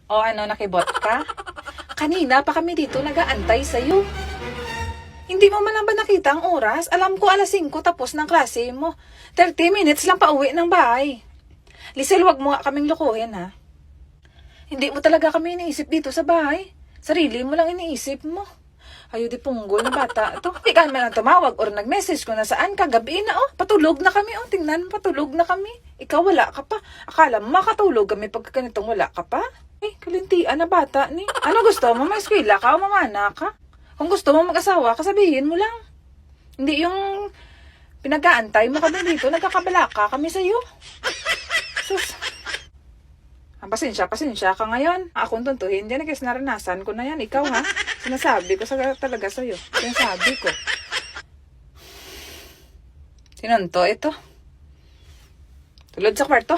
O ano, nakibot ka? Kanina pa kami dito nag-aantay sa'yo. Hindi mo man lang ba nakita ang oras? Alam ko alas 5 tapos ng klase mo. 30 minutes lang pa uwi ng bahay. Lisel, wag mo nga kaming lukuhin, ha? Hindi mo talaga kami iniisip dito sa bahay. Sarili mo lang iniisip mo. Ayaw di punggol na bata. Ito, hindi ka man lang tumawag or nag-message ko na saan ka. Gabi na, oh. Patulog na kami, oh. Tingnan, patulog na kami. Ikaw wala ka pa. Akala mo makatulog kami pag ganitong wala ka pa? Eh, kalintian na bata ni. Ano gusto mo? May eskwela ka o mamana ka? Kung gusto mo mag-asawa ka, sabihin mo lang. Hindi yung pinag-aantay mo kami dito. Nagkakabalaka kami sa'yo. Sus. Pasensya ka ngayon. Akong tuntuhin dyan, kasi naranasan ko na yan. Ikaw, ha? Sinasabi ko talaga sa'yo. Sinasabi ko. Sinunto ito. Tulad sa kwarto.